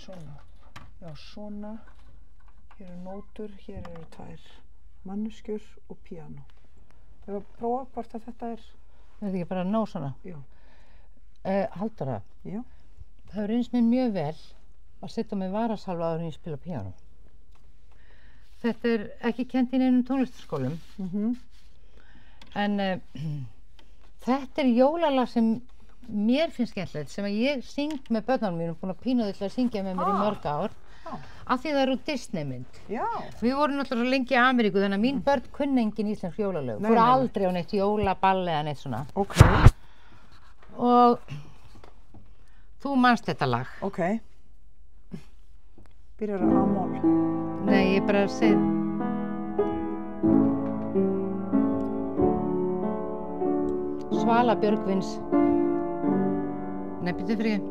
svona. Já, svona. Hér nótur, hér eru tvær manneskjur og píanó. Ég var að prófa hvort að þetta er... Er þetta ekki bara nóg svona? Já. Halldóra, Já. það hefur reynst mér mjög vel að setja með varasalva áður en ég spila píanó. Þetta er ekki kennt í neinum tónlistarskólum. En þetta er jólalag sem mér finnst skemmtilegt, sem að ég syng með börnunum mínum, búin að pína þau til að syngja með mér í mörg ár. Af því það er úr Disney-mynd. Já. Við vorum náttúrulega lengi í Ameríku, þannig að mín börn kunna engin íslensk jólalög. Fóru aldrei á neitt jólaball eða neitt svona. Ok. Og þú manst þetta lag. Ok. Byrjar á A-mól. Nei, ég bara segi... Svala Björgvins. Nei, býttu fyrir.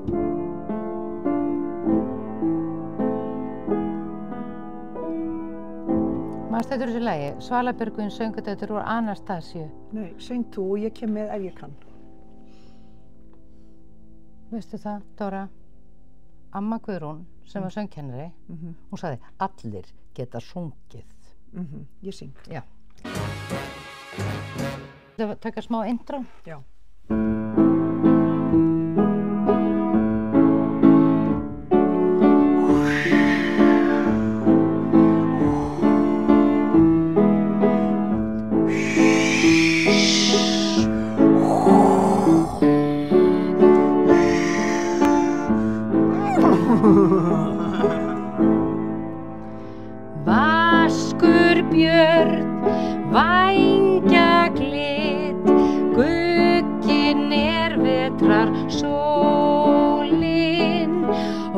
Manst þetta þessu lagi? Svala Björgvins söng þetta úr Anastasíu. Nei, syng þú og ég kem með ef ég kann. Veistu það, Dóra? Amma Guðrún, sem var söngkennari, hún sagði, allir geta sungið. Ég syng. Já. Það var að taka smá intro. Já. Vaskur björn, vængjaglitt, gugginn vetrar sólin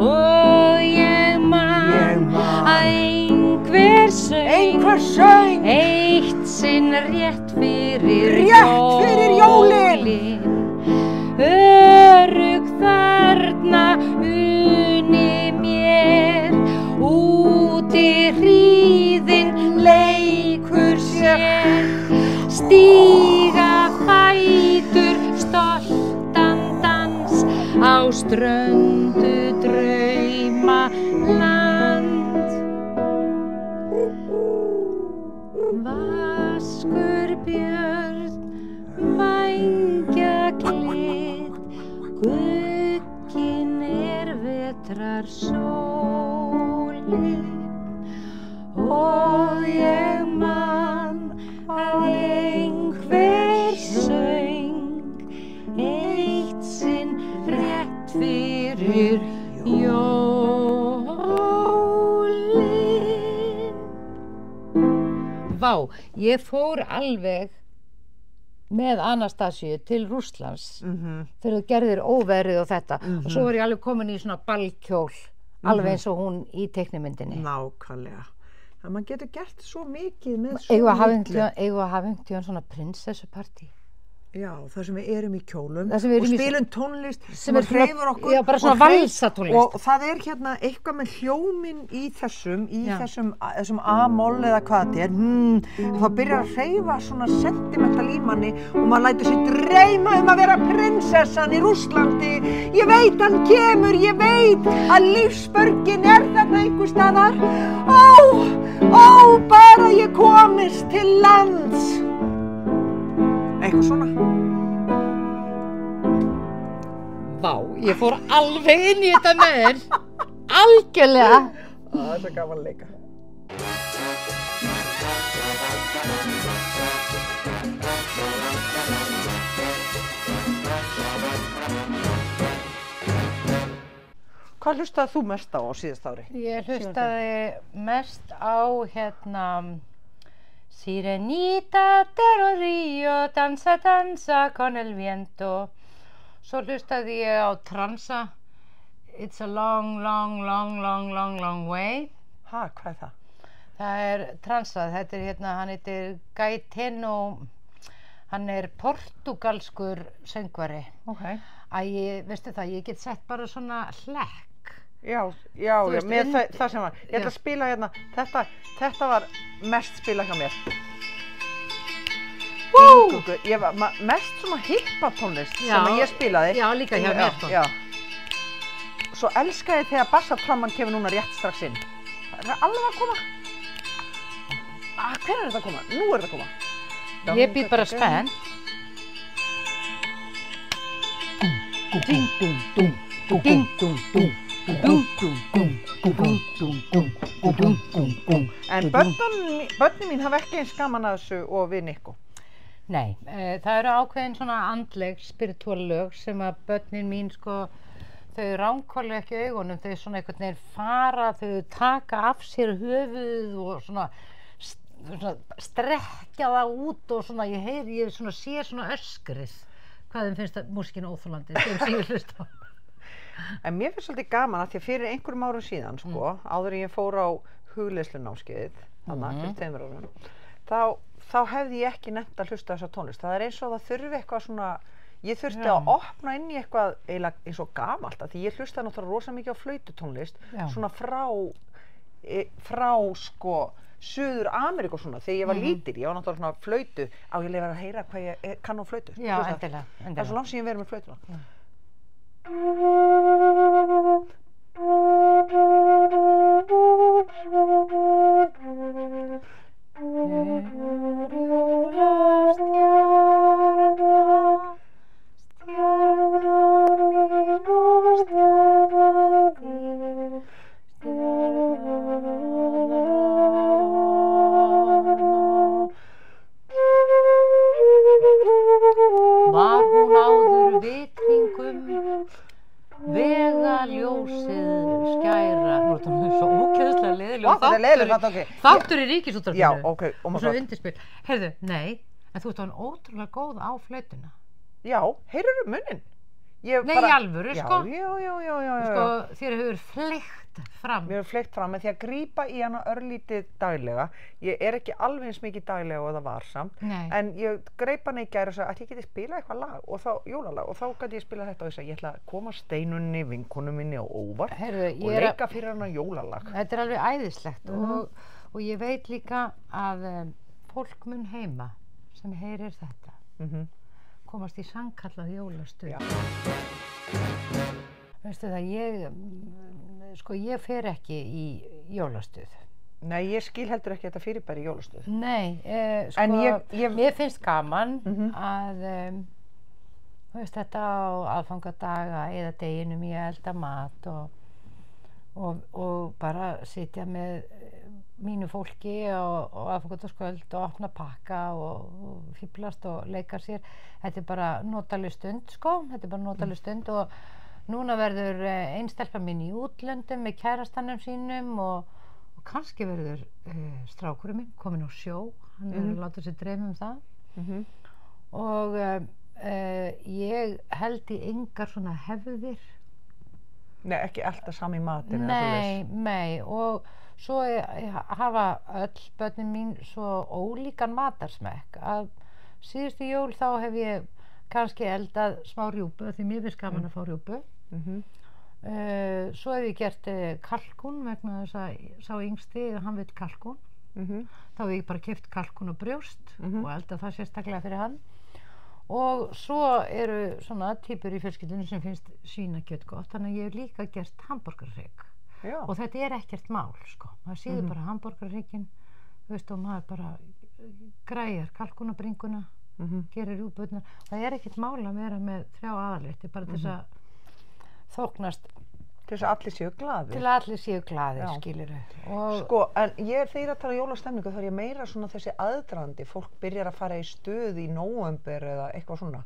og ég man að einhver söng eitt sinn rétt fyrir jólin. Örugg þarna uni mér, úti hríðin leikur sér, stíga fætur stoltan dans á ströndu drauma land. Vaskur björn, vængjaglitt, gugginn vetrar sólin og ég man að einhver söng eitt sinn rétt fyrir jólin. Vá, ég fór alveg með Anastasíu til Rússlands þegar þú gerðir óveðrið og þetta og svo var ég alveg komin í svona ballkjól alveg eins og hún í teiknimyndinni. Nákvæmlega. Það maður getur gert svo mikið með svo Eigum við að hafa einhvern tímann svona prinsessupartí? Já, þar sem við erum í kjólum og spilum tónlist sem hreyfir okkur. Já, bara svona valsatónlist. Og það er hérna eitthvað með hljóminn í þessum A-moll eða hvað þetta er. Það byrjar að hreyfa svona sentimental í manni og maður lætur sig dreyma að vera prinsessan í Rússlandi. Ég veit hann kemur, ég veit að lífsbörgin þarna einhvers staðar. Ó, bara ég komist til lands. Eitthvað svona. Vá, ég fór alveg inn í þetta með þér. Algjörlega. Það er svo gaman að leika. Hvað hlustaði þú mest á síðast ári? Ég hlustaði mest á Sirenita del río, danza, danza con el viento. Svo hlustaði ég á transa, It's a long, long, long, long, long, long way. Ha, hvað er það? Það er transað, þetta er hann heitir Gaetano, hann er portugalskur söngvari. Ok. Veistu það, ég get sett bara svona hlekk. Já, með það sem var. Ég ætla að spila hérna, þetta var mest spilað hjá mér. Ég var mest svona hippatónlist sem ég spilaði. Já, líka hjá mér. Já. svo elska ég þegar bassatromman kemur núna rétt strax inn. Það alveg að koma. Hvenær þetta að koma? Nú þetta að koma. Ég býð bara spennt. Ding, dum, dum, ding, dum, dum, dum, dum, dum, dum, dum, dum, dum, dum. En börnin mín hafa ekki eins gaman að þessu og við Nico. Nei, það eru ákveðin svona andleg, spiritual lög sem að börnin mín sko, þau ránkóla ekki augunum, þau svona einhvern veginn fara, þau taka af sér höfuð og svona strekkja það út og svona, ég svona sé svona öskrið hvað þeim finnst að músikinn óþolandi þeim sem ég hlusta á. En mér finnst svolítið gaman að því að fyrir einhverjum árum síðan sko, áður en ég fór á hugleiðslunámskeiðið, þarna fyrir 2 árum, þá hefði ég ekki nefnt að hlusta þessa tónlist. Það eins og það þurfi eitthvað svona, ég þurfti að opna inn í eitthvað eiginlega eins og gamalt, því ég hlustaði náttúrulega rosa mikið á flaututónlist, svona frá sko Suður Ameríku og svona, þegar ég var lítil, ég var náttúrulega svona flautu, á ég leið að heyra hvað ég kann á flautu. Já, endilega. Það er svo langt sem ég verið með flautuna. Var hún áður vitringum vegaljósið skæra. Nú er þetta svo ógeðslega leiðilegur þáttur í Ríkisútvarpinu. Já, ok. Og svo undirspil. Heyrðu, nei, en þú ert án ótrúlega góð á flautuna. Já, heyrðu muninn. Nei, í alvöru, sko. Já. Sko, þér hefur fleygt fram. Mér hefur fleygt fram, en því að grípa í hana örlítið daglega. Ég ekki alveg eins mikið daglega og það var samt. Nei. En ég greip hana í gær og sagði að ég geti spilað eitthvað lag, og þá, jólalag, og þá gæti ég spilað þetta og ég ætla að koma Steinunni, vinkonu minni á óvart. Heyrðu, og leika fyrir hana jólalag. Þetta er alveg æðislegt og ég veit líka að fólk mun heima sem heyrir þetta. Komast í sannkallað jólastuð. Veistu það, ég fer ekki í jólastuð. Nei, ég skil heldur ekki þetta fyrirbæri jólastuð. Nei, mér finnst gaman að, þú veist, þetta á aðfangadaga eða deginum í að elda mat og bara sitja með mínu fólki og aðfangadaskvöld og opna pakka og fíflast og leika sér. Þetta er bara notaleg stund, sko. Þetta er bara notaleg stund og núna verður ein stelpa mín í útlöndum með kærastannum sínum og kannski verður strákurinn minn kominn á sjó. Hann er að láta sér dreyma það. Og ég held í engar svona hefðir. Nei, ekki alltaf sami matinn. Nei, og svo hafa öll börnin mín svo ólíkan matarsmekk að síðustu jól þá hef ég kannski eldað smá rjúpu því mér finnst gaman að fá rjúpu. Svo hef ég gert kalkún vegna þess að sá yngsti, hann vill kalkún. Þá hef ég bara keypt kalkún og brjóst og eldað það sérstaklega fyrir hann. Og svo eru svona týpur í fjölskyldunni sem finnst svínakjöt gott, þannig að ég hef líka gert hamborgarhrygg. Og þetta er ekkert mál, sko. Maður síður bara hamborgarhrygginn, þú veist, og maður bara græjar kalkúnabringuna, gerir rjúpurnar. Það er ekkert mál að vera með 3 aðalrétti, bara til þess að þóknast. Til þess að allir séu glaðir. Til að allir séu glaðir, skilurðu. Sko, en þegar að tala jólastemningu þá er ég meira svona þessi aðdragandi. Fólk byrjar að fara í stuð í nóvember eða eitthvað svona.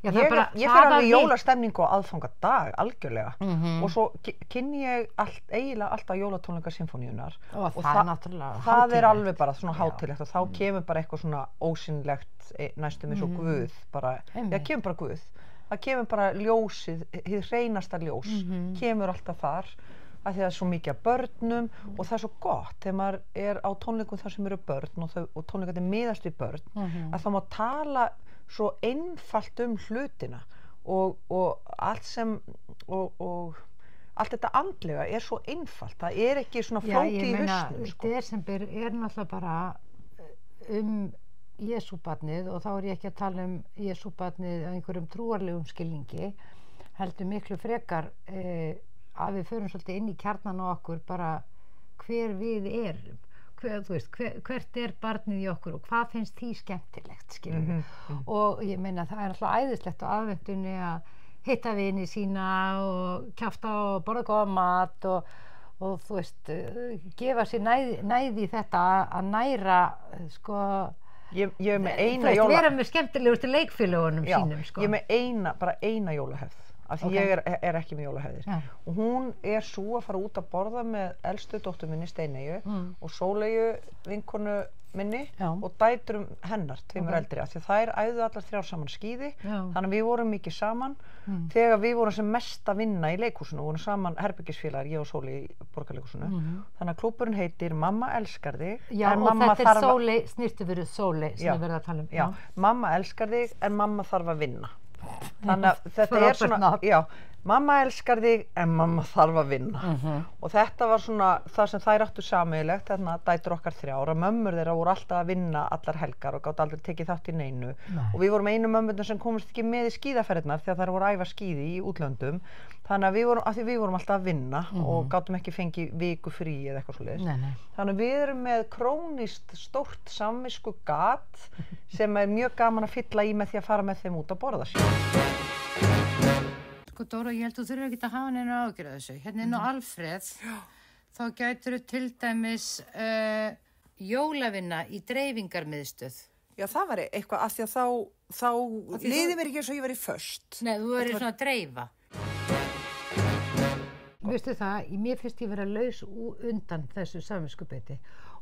Já, ég fer alveg í jólastemningu á aðfangadag, algjörlega. Og svo kynni ég eiginlega alltaf jólatónleikasinfóníunar. Og það er náttúrulega hátíðlegt. Það er alveg bara svona hátíðlegt og þá kemur bara eitthvað svona ósýnilegt næstum eins og Guð. Það kemur bara Guð. Það kemur bara ljósið, hið hreinasta ljós, kemur alltaf þar af því að það er svo mikið af börnum og það er svo gott þegar maður er á tónleikum þar sem eru börn og tónleikarnir miðast við börn að þá má tala svo einfalt hlutina og allt sem og allt þetta andlega er svo einfalt, það er ekki svona flókið í hausnum. Desember er náttúrulega bara Jesúbarnið og þá er ég ekki að tala Jesúbarnið á einhverjum trúarlegum skilningi heldur miklu frekar að við förum svolítið inn í kjarnan á okkur bara hver við erum. Þú veist, hvert barnið í okkur og hvað finnst því skemmtilegt, skilur við. Og ég meina það er alltaf æðislegt á aðventunni að hitta vini sína og kjafta og borða góðan mat og þú veist, gefa sér næði í þetta að næra, sko, ég er með eina jóla... vera með skemmtilegustu leikfélagunum sínum, sko. Ég er með bara eina jólahefð, af því ég er ekki með jólahefðir. Og hún er svo að fara út að borða með elstu dóttur minni Steineyju og Sóleyju vinkonu minni og dætrum hennar, tveimur eldri, af því að þær æfðu allar 3 saman skíði, þannig að við vorum mikið saman þegar við vorum sem mest að vinna í leikhúsinu, vorum saman herbergisfélagar, ég og Sóley í Borgarleikhúsinu, þannig að klúbburinn heitir Mamma elskar þig. Já, og þetta er Sóley, snyrtifurð Sóley sem við verðum að tala um. Já, Mamma elskar þig en mamma þarf að vinna. Þannig að þetta er svona, mamma elskar þig en mamma þarf að vinna. Og þetta var svona það sem þær áttu sameiginlegt, þarna dætur okkar 3 ára. Mömmur þeirra voru alltaf að vinna allar helgar og gátu aldrei tekið þátt í neinu. Og við vorum einu mömmurnar sem komumst ekki með í skíðaferðirnar því að þær voru að æfa skíði í útlöndum. Þannig að við vorum alltaf að vinna og gátum ekki fengið viku frí eða eitthvað svoleiðis. Þannig að við erum með krónískt stórt samviskugat sem er mjög gaman að fylla í með því að fara með þeim út að borða sér. Sko Dóra, ég held þú þurfir ekki að hafa neina ágjörð þessu. Hérna inn á Alfreð, þá gætirðu til dæmis jólavinna í dreifingarmiðstöð. Já, það var eitthvað af því að þá liði mér ekki eins og ég var í föst. Nei, þú verður svona að dreifa. Veistu það, mér finnst ég vera laus undan þessu samviskubiti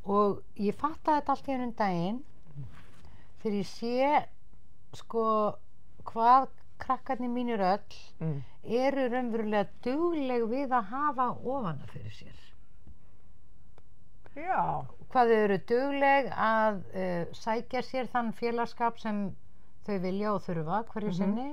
og ég fattaði þetta allt í einum daginn þegar ég sé sko hvað krakkarnir mínir öll eru raunverulega dugleg við að hafa ofana fyrir sér. Já. Hvað þau eru dugleg að sækja sér þann félagskap sem þau vilja og þurfa hverju sinni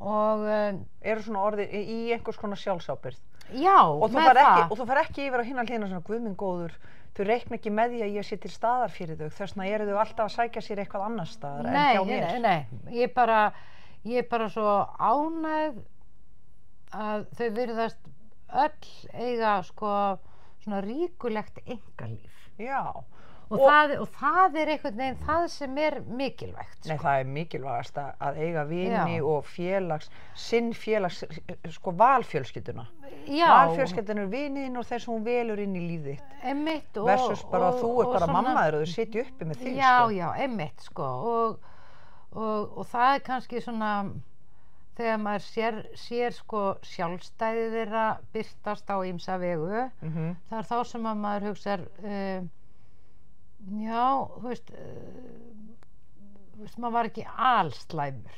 og eru svona orðið í einhvers konar sjálfsábyrgð. Já, með það. Og þú fer ekki yfir á hina hliðina svona Guð minn góður, þau reikna ekki með því að ég sé til staðar fyrir þau, þess vegna eru þau alltaf að sækja sér eitthvað annar staðar en hjá mér. Nei, ég er bara svo ánægð að þau virðast öll eiga sko svona ríkulegt einkalíf. Já. Og það er einhvern veginn það sem er mikilvægt. Sko. Nei, það er mikilvægast að eiga vini og sko valfjölskylduna. Já. Valfjölskylduna er viniðinn og þeir sem hún velur inn í lífið þitt. Einmitt. Versus bara að þú bara mammaður og þau sitja uppi með þig, sko. Já, einmitt, sko. Og það er kannski svona, þegar maður sér sko sjálfstæði þeirra birtast á ýmsa vegu, það er þá sem að maður hugsar, já, þú veist, maður var ekki alslæmur,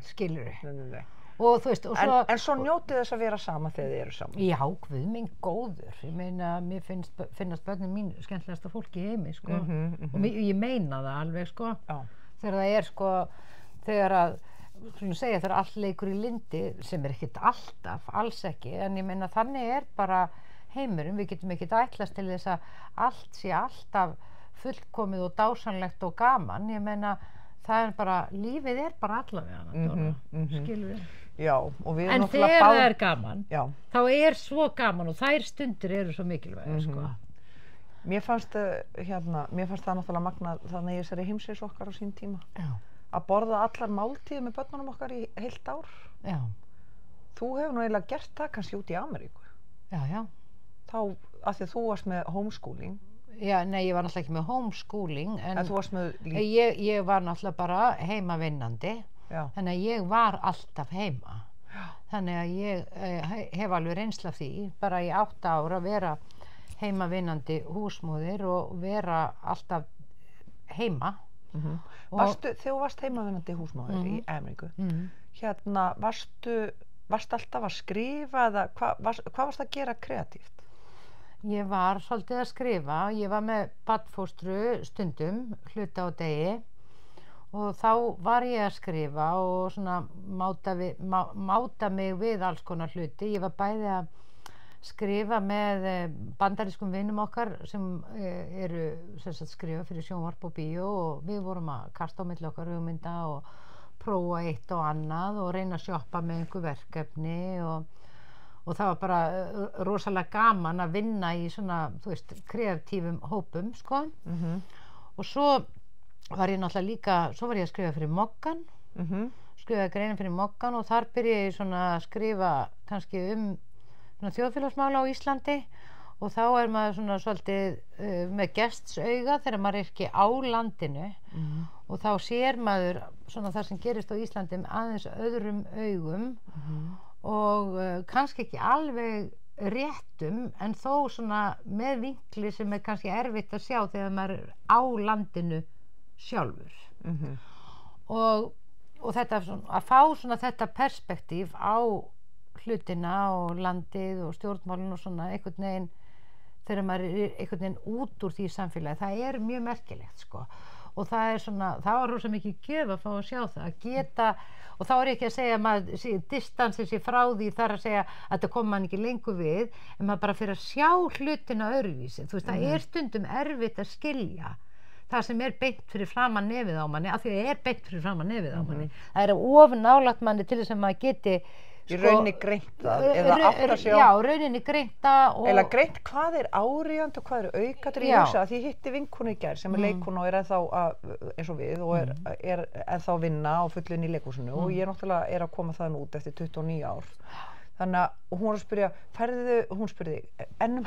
skilurðu. Nei. Og þú veist, og svo... En svo njótið þess að vera saman þegar þið eru saman. Já, Guð minn góður. Ég meina, mér finnast börnin mín skemmtilegasta fólk í heimi, sko. Og ég meina það alveg, sko. Já. Þegar það er, sko, þegar að, svona segja, þegar allt leikur í lyndi, sem er ekkert alltaf, alls ekki, en ég meina, þannig er bara heimurinn. Við getum ekkert ætlast til þess að allt sé alltaf fullkomið og dásanlegt og gaman. Ég meina, það er bara, lífið er bara allavega, skilur við. Já, og við erum náttúrulega en þegar það er gaman, þá er svo gaman og þær stundir eru svo mikilvægar, sko. Mér fannst það náttúrulega magnað þannig að ég þessari heimsreis okkar á sín tíma. Já. Að borða allar máltíðir með börnunum okkar í heilt ár. Já. Þú hefur nú eiginlega gert það kannski út í Ameríku. Já. Þá, af því að þú varst með homeschooling. Já, nei, ég var náttúrulega ekki með homeschooling. En þú varst með... Ég var náttúrulega bara heimavinnandi. Já. Þannig að ég var alltaf heima. Já. Þannig að ég hef alveg reynsla því, bara í 8 ár að vera heimavinnandi húsmóðir og vera alltaf heima. Þegar þú varst heimavinnandi húsmóðir í Ameríku, varstu alltaf að skrifa eða hvað varstu að gera kreatíft? Ég var svolítið að skrifa, ég var með barnfóstru stundum, hluta á degi og þá var ég að skrifa og svona máta mig við alls konar hluti. Ég var bæði að skrifa með bandarískum vinum okkar sem eru sem sagt skrifa fyrir sjónvarp og bíó og við vorum að kasta á milli okkar hugmynda og prófa eitt og annað og reyna að sjoppa með einhver verkefni og og það var bara rosalega gaman að vinna í svona, þú veist, kreatífum hópum, sko. Og svo var ég náttúrulega líka, svo var ég að skrifa fyrir Moggan, skrifaði greinin fyrir Moggan og þar byrjaði ég svona að skrifa kannski svona þjóðfélagsmála á Íslandi og þá maður svona svolítið með gestsauga þegar maður ekki á landinu og þá sér maður svona það sem gerist á Íslandi aðeins öðrum augum og kannski ekki alveg réttum en þó svona með vinkli sem kannski erfitt að sjá þegar maður á landinu sjálfur og þetta að fá svona þetta perspektíf á hlutina og landið og stjórnmálin og svona einhvern veginn þegar maður einhvern veginn út úr því samfélagi, það mjög merkilegt, sko. Og það svona, það var rosa mikið gjöf að fá að sjá það, að geta, og þá ég ekki að segja að maður distansir sér frá því þar að segja að þetta kom mann ekki lengur við, en maður bara fyrir að sjá hlutina öðruvísi. Þú veist, það stundum erfitt að skilja það sem beint fyrir framan nefið á manni, af því að beint fyrir framan nefið á manni. Það of nálægt manni til þess að maður geti í rauninni greint það, eða átta sig á rauninni greint það eða greint hvað áríðandi og hvað aukatur í hugsa, því hitti vinkonu í gær sem leikkona og ennþá eins og við og ennþá að vinna á fullun í leikhúsinu og ég náttúrulega að koma þaðan út eftir 29 ár þannig að hún var að spyrja hún spurði,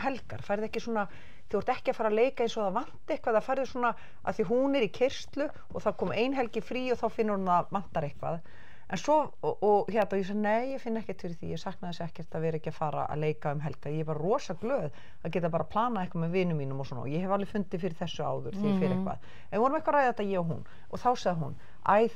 helgar færðu ekki svona, þú ert ekki að fara að leika eins og það vanti eitthvað, það færðu svona að því hún í keyrslu og það kom ein helgi frí og þá finnur hún að vantar eitthvað en svo, og ég sagði, nei, ég finn ekkert fyrir því, ég saknaði þess ekkert að vera ekki að fara að leika helga, ég var rosa glöð að geta bara planað eitthvað með vinum mínum og svona, og ég hef alveg fundið fyrir þessu áður því fyrir eitthvað, en við vorum eitthvað að ræða þetta ég og hún, og þá sagði hún,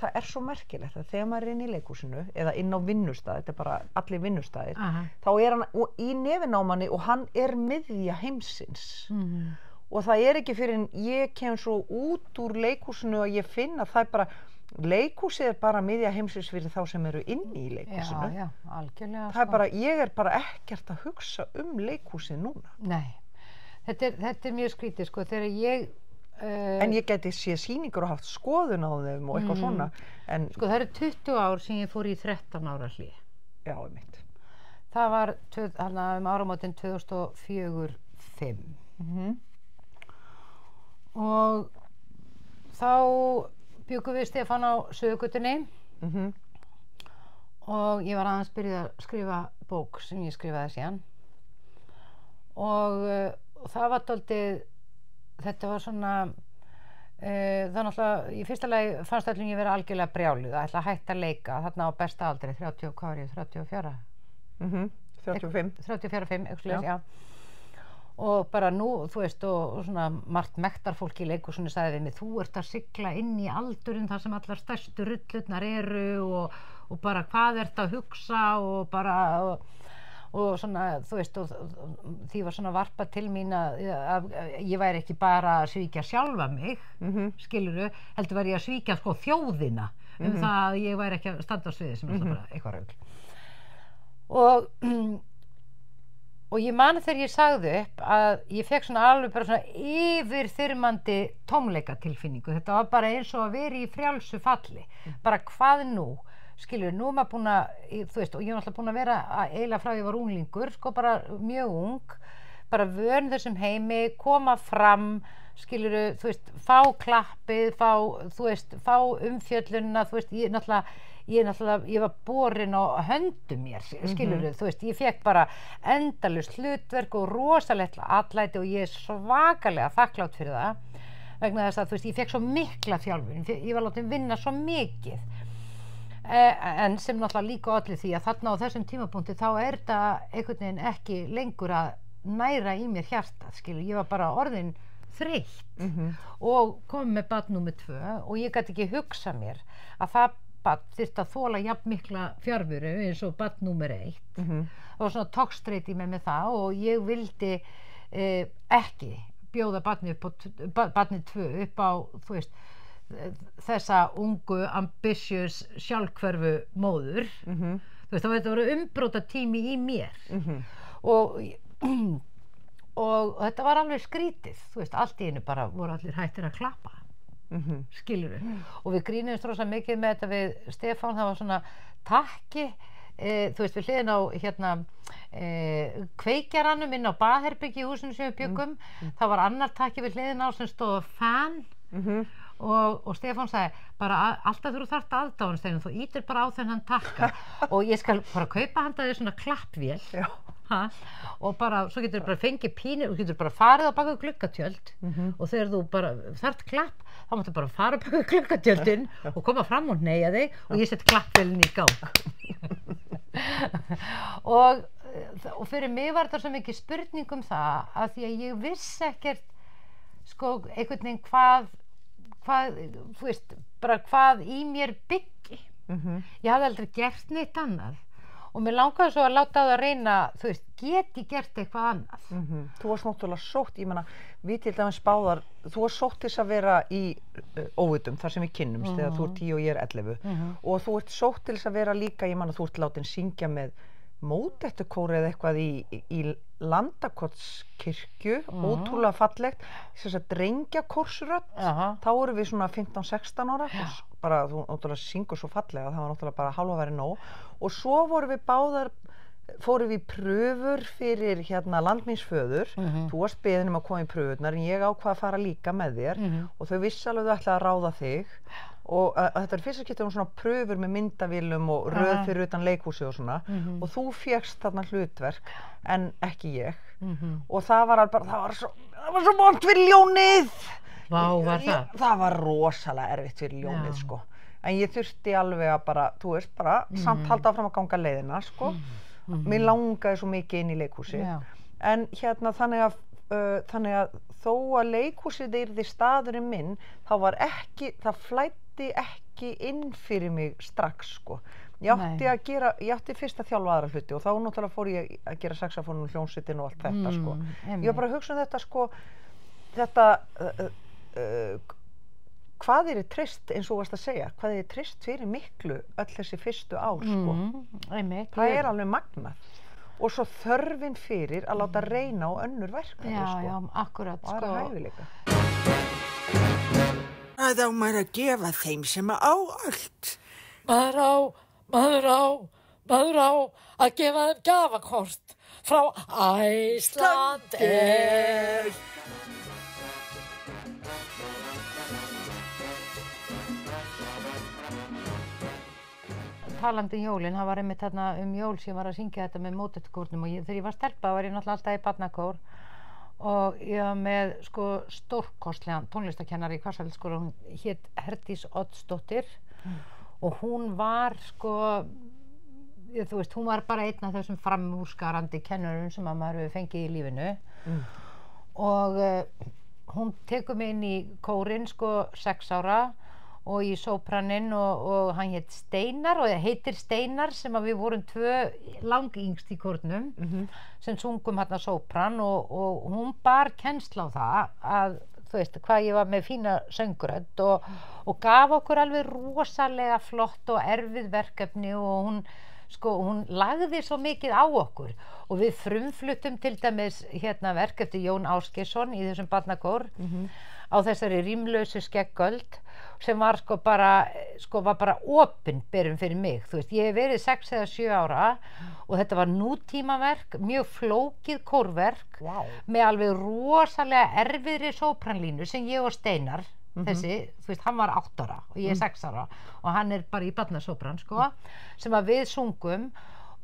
það svo merkilegt að þegar maður inn í leikhúsinu, eða inn á vinnustað, þetta bara allir vinnustæðir, þá hann í nefinn á manni og hann miðja heimsins, og það ekki fyrir en ég kem svo út úr leikhúsinu og ég finn að það bara leikhúsið bara miðja heimsins fyrir þá sem eru inni í leikhúsinu. Já, algjörlega. Það bara, ég bara ekkert að hugsa leikhúsið núna. Nei, þetta mjög skrítið, sko, þegar ég... En ég geti séð sýningur og haft skoðun á þeim og eitthvað svona. En, sko, það 20 ár sem ég fór í 13 ára hlé. Já, mitt. Það var áramótin 2004-05. Og þá bjuggum við Stefán á Söðugötunni og ég var aðeins byrjuð að skrifa bók sem ég skrifaði síðan og það var dálítið, þetta var svona það náttúrulega, í fyrsta lagi fannst öllum ég vera algjörlega brjáluð að ætla að hætta að leika þarna á besta aldri, 34? 34-5, já. Og bara nú, þú veist, og svona margt mektarfólk í leikhúsinu sagði við mig, þú ert að sigla inn í aldurinn þar sem allar stærstu rullurnar eru og bara hvað ert að hugsa og bara og svona, þú veist, og því var svona varpað til mín að ég væri ekki bara að svíkja sjálfa mig, skilurðu, heldur var ég að svíkja sko þjóðina það að ég væri ekki að standa á sviði sem bara eitthvað rugl. Og ég man þegar ég sagði upp að ég fekk svona alveg bara svona yfirþyrmandi tómleikatilfinningu. Þetta var bara eins og að vera í frjálsu falli. Bara hvað nú? Skilur, nú maður búin að, þú veist, og ég var alltaf búin að vera eiginlega frá ég var unglingur, sko bara mjög ung, bara vön þessum heimi, koma fram, skilur, þú veist, fá klappið, fá umfjöllunina, þú veist, ég var borin á höndum mér, skilurðu, þú veist, ég fekk bara endalaust hlutverk og rosalegt atlæti og ég svakalega þakklátt fyrir það vegna þess að, þú veist, ég fekk svo mikla þjálfun, ég var látið vinna svo mikið en sem náttúrulega líka allir því að þarna á þessum tímapunkti þá þetta einhvern veginn ekki lengur að næra í mér hjartað, skilurðu, ég var bara orðin þreytt og kom með barn númer 2 og ég gat ekki hugsa mér að það þyrfti að þola jafn mikla fjarveru eins og barn númer 1 og svona togstreyti með það og ég vildi ekki bjóða barnið 2 upp á, þú veist, þessa ungu, ambitious, sjálfhverfu móður þú veist, það var umbróta tími í mér og þetta var alveg skrítið, þú veist, allt í einu bara voru allir hættir að klappa skilurðu og við grínumst rosa mikið með þetta við Stefán, það var svona takki þú veist, við hliðin á kveikjaranum inn á baðherbyggi í húsinu sem við bjöggum, það var annar takki við hliðin á sem stóð fan og Stefán sagði bara alltaf þú þarft aðdáun Stefán, þú ítir bara á þennan takka og ég skal bara kaupa handa þér svona klappvél og bara, svo getur þú bara fengið pínu og getur bara farið á baka gluggatjöld og þegar þú bara þarft klapp þá máttu bara fara baka gluggatjöldin og koma fram og hneigja þig og ég sett klappvélin í gang og fyrir mig var þetta svo mikið spurning um það að því að ég vissi ekkert sko einhvern veginn hvað þú veist, bara hvað í mér byggi ég hafði aldrei gert neitt annað og mér langaði svo að láta það að reyna þú veist, get ég gert eitthvað annað Þú varst náttúrulega sótt, ég meina við til dæmis báðar, þú varst sótt til að vera í óvitum, þar sem við kynnumst þegar þú ert 10 og ég er 11 og þú ert sótt til að vera líka, ég man að þú ert látin syngja með mótettukóri eða eitthvað í Landakotskirkju ótrúlega fallegt þess að drengjakórsrödd þá vorum við svona 15-16 ára bara þú náttúrulega syngur svo fallega það var náttúrulega bara hálfa verið nóg og svo vorum við báðar fórum við í pröfur fyrir landmínsföður þú varst beðin um að koma í pröfurnar en ég ákvað að fara líka með þér og þau vissi alveg þau ætlaði að ráða þig og þetta fyrsta skipti svona pröfur með myndavélum og röð fyrir utan leikhúsi og svona og þú fékkst þarna hlutverk en ekki ég og það var svo vont fyrir ljónið það var rosalega erfitt fyrir ljónið sko en ég þurfti alveg að bara þú veist bara samt halda áfram að ganga leiðina sko mér langaði svo mikið inn í leikhúsi en þannig að þó að leikhúsið yrði staðurinn minn það flæddi ekki inn fyrir mig strax sko ég átti fyrst að þjálfa aðra hluti og þá náttúrulega fór ég að gera saxófóninn og hljómsveitin og allt þetta sko ég var bara að hugsa um þetta sko hvað trist eins og varst að segja hvað trist fyrir miklu öll þessi fyrstu ár sko það alveg magnað og svo þörfin fyrir að láta reyna á önnur verkefni sko. Já, akkurat sko. Það hæfileika. Hvað á maður að gefa þeim sem á allt? Maður á að gefa þeim gjafakort frá Icelandair. Talandi jólin, það var einmitt þarna jól sem ég var að syngja þetta með mótettukórnum og þegar ég var stelpa var ég náttúrulega alltaf í barnakór og ég var með sko stórkostlegan tónlistakennari í Hvassaheiðarskóla, hún hét Herdís Oddsdóttir og hún var sko, þú veist, hún var bara einn af þessum framúrskarandi kennurum sem að maður hefur fengið í lífinu og hún tekur mig inn í kórinn sko 6 ára og í sópraninn og hann hét Steinar og heitir Steinar sem að við vorum 2 langyngst í kórnum sem sungum hérna sópran og hún bar kennsla á það að þú veist hvað ég var með fína söngurödd og gaf okkur alveg rosalega flott og erfið verkefni og hún lagði svo mikið á okkur og við frumfluttum til dæmis verk eftir Jón Ásgeirsson í þessum barnakór á þessari rímlausu skeggöld sem var var bara opinberum fyrir mig, þú veist, ég hef verið 6 eða 7 ára og þetta var nútímaverk, mjög flókið kórverk með alveg rosalega erfiðri sópranlínu sem ég og Steinar þessi, þú veist, hann var 8 ára og ég er 6 ára og hann er bara í barnasópran sko, sem að við sungum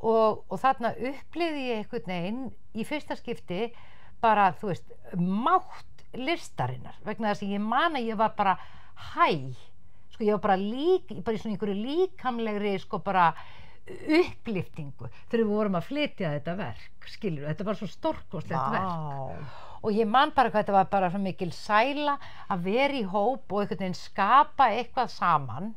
og þarna upplifði ég einhvern veginn í fyrsta skipti bara, þú veist, mátt listarinnar vegna þess að ég man að ég var bara sko ég var bara í svona einhverju líkamlegri sko bara upplyftingu þegar við vorum að flytja þetta verk skilur, þetta var svo stórkostlegt verk og ég man bara hvað þetta var bara svo mikil sæla að vera í hóp og einhvern veginn skapa eitthvað saman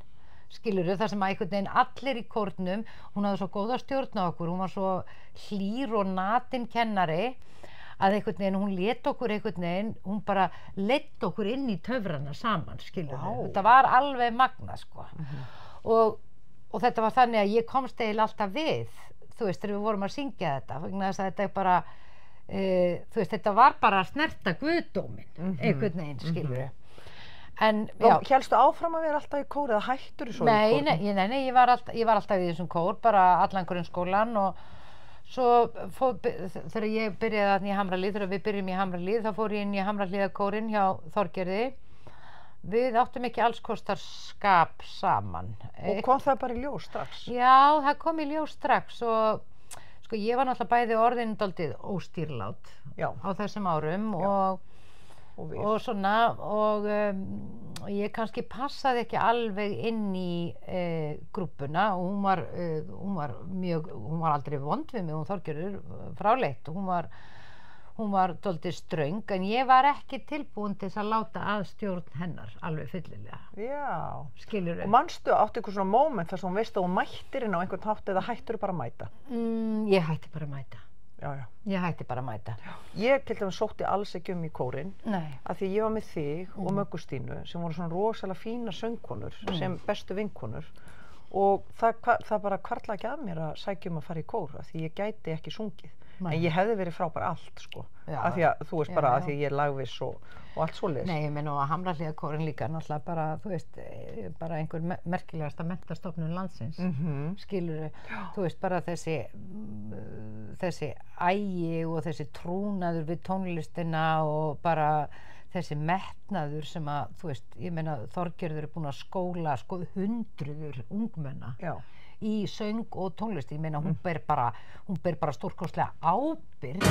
skilur þar sem að einhvern veginn allir í kórnum hún hafði svo góða stjórn á okkur hún var svo hlýr og natin kennari að einhvern veginn hún lét okkur einhvern veginn hún bara leitt okkur inn í töfrana saman skilur þetta var alveg magnað sko og þetta var þannig að ég komst eiginlega alltaf við þú veist þegar við vorum að syngja þetta vegna þess að þetta bara þú veist þetta var bara að snerta guðdóminn einhvern veginn skilur En, já. Hélstu áfram að vera alltaf í kór eða hættur svo í kór? Nei, ég var alltaf í þessum kór, bara allan grunnskólan og svo þegar ég byrjaði þarna í Hamralíð, þegar við byrjum í Hamralíð, þá fór ég inn í Hamralíðarkórinn hjá Þorgerði. Við áttum ekki alls kostar skap saman. Og kom það bara í ljós strax? Já, það kom í ljós strax og sko ég var náttúrulega bæði orðin dálítið óstýrlát á þessum árum og svona og ég kannski passaði ekki alveg inn í grúppuna og hún var aldrei vond við mig, hún Þorgerður fráleitt, hún var dálítið ströng en ég var ekki tilbúin til þess að láta að stjórn hennar alveg fyllilega. Já. Skilurðu? Og manstu áttu eitthvað svona moment þar sem hún veist að hún mættir inn á einhvern hátt eða hættur bara að mæta? Ég hætti bara að mæta. Já. Ég hætti bara að mæta. Já. Ég til dæmis sótti alls ekki í kórinn af því ég var með þig og Möggu Stínu sem voru svona rosalega fínar söngkonur sem bestu vinkonur og það bara hvarflaði ekki að mér að sækja að fara í kór af því ég gæti ekki sungið. En ég hefði verið frábær allt sko, af því að þú veist bara að því ég er lagviss og allt svoleiðis. Nei, ég meina og Hamralíðarkórinn líka náttúrulega bara, þú veist, bara einhver merkilegasta menntastofnun landsins, skilurðu, þú veist, bara þessi agi og þessi trúnaður við tónlistina og bara þessi metnaður sem að, þú veist, ég meina Þorgerður búin að skóla sko hundruður ungmenna. Í söng og tónlist, ég meina hún ber bara stórkostlega ábyrgð.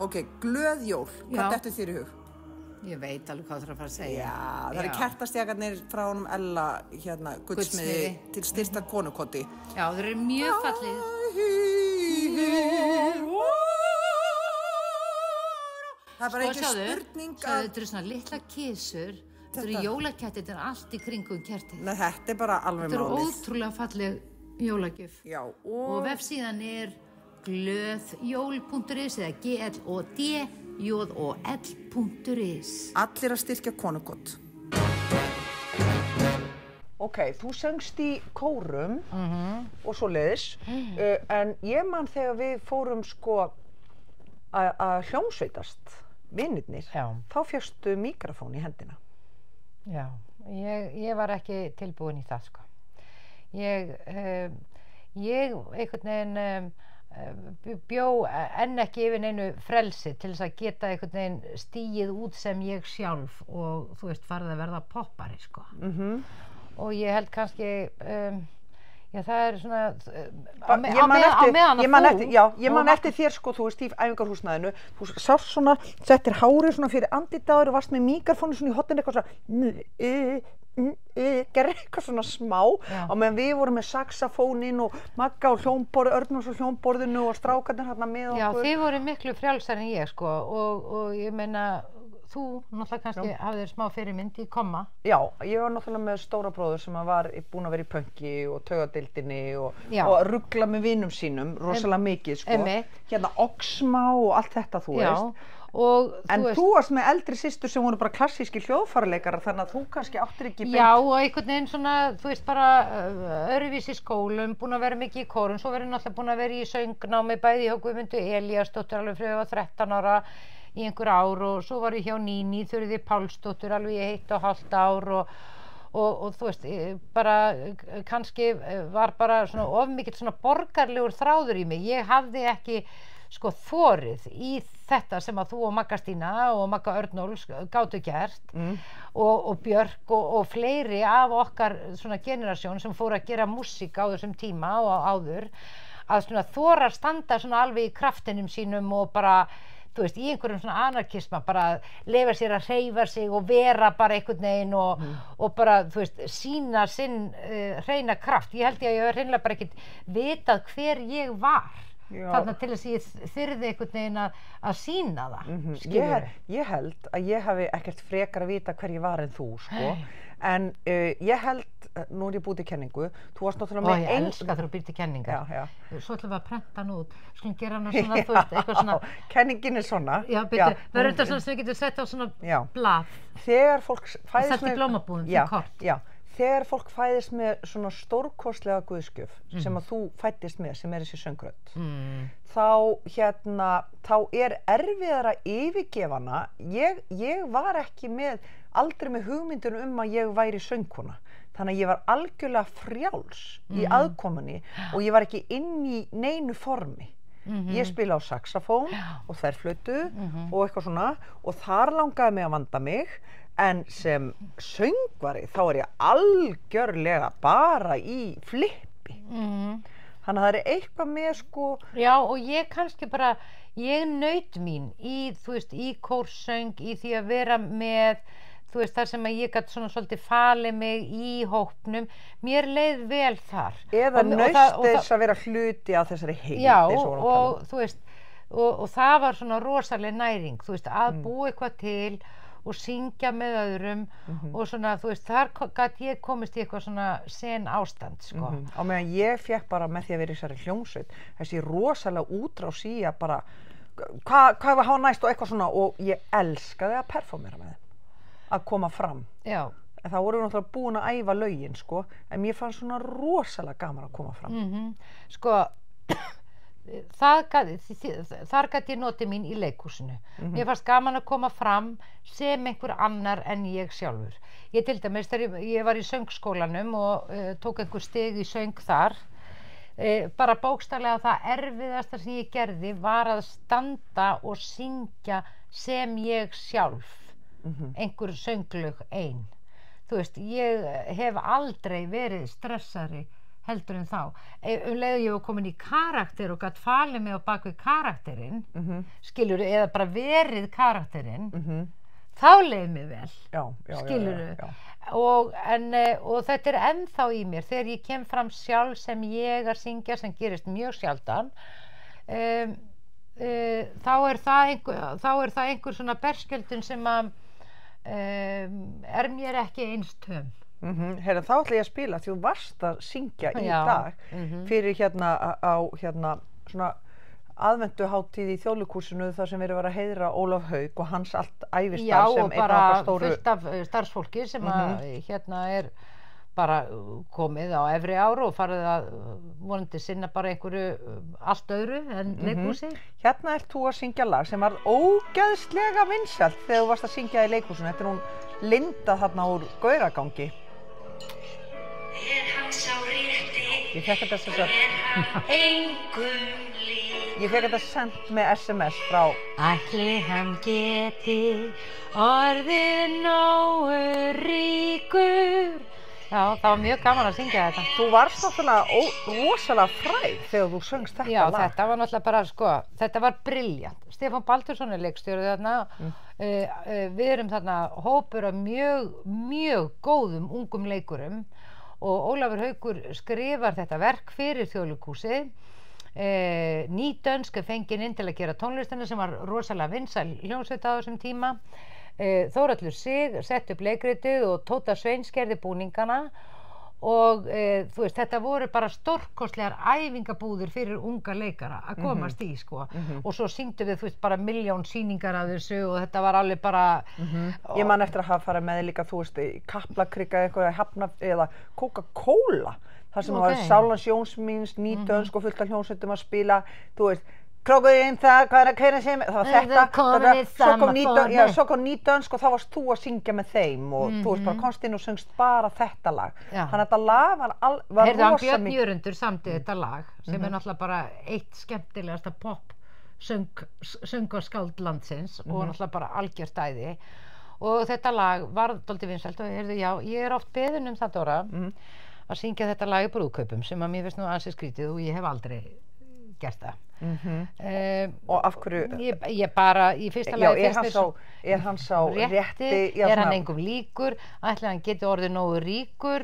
Ok, glöð jól, hvað dettur þér í hug? Ég veit alveg hvað það er að fara að segja. Já, það eru kertastjakarnir frá honum Ella, hérna, gullsmiði til styrsta konukoti. Já, þeir eru mjög fallið. Það er bara ekki spurning að... Þetta eru svona litla kísur. Þetta eru jólakettir, þetta er allt í kringum kertið. Nei, þetta er bara alveg málið. Þetta eru ótrúlega falleg jólagjöf. Já, og vefsíðan er glöðjól.is eða glöðjól.is. Allir að styrkja konukot. Ok, þú söngst í kórum og svoleiðis, en ég man þegar við fórum sko að hljómsveitast, vinirnir, þá fékkstu míkrafón í hendina. Já, ég var ekki tilbúin í það sko. Ég einhvern veginn bjó enn ekki yfir neinu frelsi til þess að geta einhvern veginn stigið út sem ég sjálf og þú veist farið að verða poppari sko. Og ég held kannski já, það er svona ég man eftir þér sko, þú veist, í æfingarhúsnæðinu þú sást svona, settir hárið svona fyrir andlitaður og varst með míkrafónu svona í hotinu eitthvað svona gerði eitthvað svona smá og meðan við vorum með saxafónin og Magga og hljómborð, Örnús og hljómborðinu og strákarnir hérna með okkur. Já, þið voru miklu frjálsar en ég sko og ég meina þú náttúrulega kannski hafðir smá fyrirmynd í Komma. Já, ég var náttúrulega með stóra bróður sem var búinn að vera í pönki og taugadeildinni og rugla með vinum sínum rosalega mikið sko. Hérna Oxma og allt þetta þú veist. En þú varst með eldri systur sem voru bara klassíski hljóðfæraleikarar þannig að þú kannski áttir ekki beint. Já, og einhvern veginn svona, þú veist bara öðruvísi skólum, búin að vera mikið í kórum, svo verið náttúrulega búin að vera í söngnámi bæði hjá Guðmundu Elíasdóttur alveg frá ég var 13 ára í einhver ár og svo var ég hjá Níní Þuríði Pálsdóttur alveg í 1,5 ár og þú veist, bara kannski var bara svona of mikill svona borgarlegur þráður í mig. Ég hafði ekki sko þorið í þetta sem að þú og Magga Stína og Magga Örnóls gátu gert og Björk og fleiri af okkar svona generasjón sem fóru að gera músík á þessum tíma og áður að svona þora standa svona alveg í kraftinum sínum og bara þú veist, í einhverjum svona anarkisma bara leyfa sér að hreyfa sig og vera bara einhvern veginn og bara, þú veist, sýna sinn hreina kraft. Ég held ég að ég hef hreinlega bara ekkert vitað hver ég var þarna til þess að ég þyrði einhvern veginn að sýna það. Ég held að ég hafi ekkert frekar að vita hver ég var en þú, sko. En ég held, nú er ég búið til kenningu, þú varst náttúrulega með ég elska þegar þú býr til kenningar. Svo ætlum við að prenta hann út, skulum gera hann svona, þú veist, eitthvað svona. Kenningin er svona. Já, byrju, verður þetta svona sem við getum sett á svona blað. Þegar fólk fæðist með... Sett í blómabúðum, fyrir kort. Já, þegar fólk fæðist með svona stórkostlega guðskjöf sem að þú fæddist með, sem þessi söngrödd, þá erfiðara yfirgefana. Ég var ekki aldrei með hugmyndun að ég væri söngkona. Þannig að ég var algjörlega frjáls í aðkomunni og ég var ekki inn í neinu formi. Ég spila á saxofón og þverflautu og eitthvað svona og þar langaði mig að vanda mig, en sem söngvari þá ég algjörlega bara í flippi. Þannig að það eitthvað með sko... Já, og ég kannski bara, ég naut mín í, þú veist, í kórsöng, í því að vera með, þú veist, þar sem að ég gat svona svolítið falið mig í hópnum, mér leið vel þar. Eða naust þess að vera hluti á þessari heild. Já, og þú veist, og það var svona rosaleg næring, þú veist, að búa eitthvað til og syngja með öðrum og svona, þú veist, þar gat ég komist í eitthvað svona sen ástand, sko. Á meðan ég fekk bara með því að vera í þessari hljómsveit, þessi rosalega útrás í að bara, hvað var hafa næst og eitthvað svona, og ég elskaði að performera með þeim. Að koma fram. Já. En það voru náttúrulega búin að æfa lögin, sko, en mér fannst svona rosalega gaman að koma fram. Sko, þar gat ég notið mín í leikhúsinu. Mér fannst gaman að koma fram sem einhver annar en ég sjálfur. Ég til dæmis, þegar ég var í söngskólanum og tók einhver stig í söng þar, bara bókstaflega það erfiðasta sem ég gerði var að standa og syngja sem ég sjálf. Einhver sönglög ein. Þú veist, ég hef aldrei verið stressari heldur en þá. Leið ég var komin í karakter og gat falið mig á bakvið karakterinn, skilurðu, eða bara verið karakterinn, þá leið mér vel. Skilurðu. Og þetta ennþá í mér þegar ég kem fram sjálf sem ég að syngja, sem gerist mjög sjaldan. Þá það einhver svona berskjöldun sem að mér ekki eins töm. Herra, þá ætla ég að spila því þú varst að syngja í dag fyrir svona aðventuhátíð í Þjóðleikhúsinu þar sem verið að heiðra Ólaf Hauk og hans allt ævistarf sem einn af okkar stóru. Já, og bara fullt af starfsfólki sem að bara komið á efri ár og farið að vonandi sinna bara einhverju allt öðru en leikhúsi. Hérna ert þú að syngja lag sem var ógeðslega vinsælt þegar þú varst að syngja í leikhúsinu. Þetta hún Linda þarna úr Gauragangi. Ég fekk þetta sendt með SMS frá Ætli hann geti orðið nógu ríkur. Já, það var mjög gaman að syngja þetta. Þú varst náttúrulega rosalega fræg þegar þú söngst þetta lag. Já, þetta var náttúrulega bara, sko, þetta var brilljant. Stefán Baldursson leikstjóri þarna. Við erum þarna hópur af mjög góðum ungum leikurum og Ólafur Haukur skrifar þetta verk fyrir Þjóðleikhúsið. Ný dönsk fengin inn til að gera tónlistina sem var rosalega vinsæl hljómsveit á þessum tíma. Þórhallur Sig sett upp leikritið og Tóta Sveins gerði búningana og þú veist, þetta voru bara stórkostlegar æfingabúðir fyrir unga leikara að komast í, sko. Og svo syngdu við, þú veist, bara 1.000.000 sýningar af þessu og þetta var alveg bara... Ég man eftir að hafa farið með líka, þú veist, Kaplakrika eða Coca-Cola, þar sem var Sálans Jónsmíns, Ný dönsk og fullt af hljómsveitum að spila, þú veist, Krókurinn það, hvað hvernig sem, það var þetta, svo kom Ný dönsk og þá varst þú að syngja með þeim og þú veist bara komst inn og söngst bara þetta lag. Þannig að þetta lag var rosa mikið. Heyrðu, Björn Jörundur samdi þetta lag sem náttúrulega bara eitt skemmtilegasta pop söngaskáld landsins og náttúrulega bara algjört æði. Og þetta lag var dálítið vinsælt og heyrðu, já, ég oft beðin það, Dóra, að syngja þetta lag í brúðkaupum sem að mér finnst nú ansi skrítið og ég hef aldrei gert það. Og af hverju? Ég bara, í fyrsta lagi er hann sá rétti? Er hann engum líkur? Ætli hann geti orðið nógu ríkur?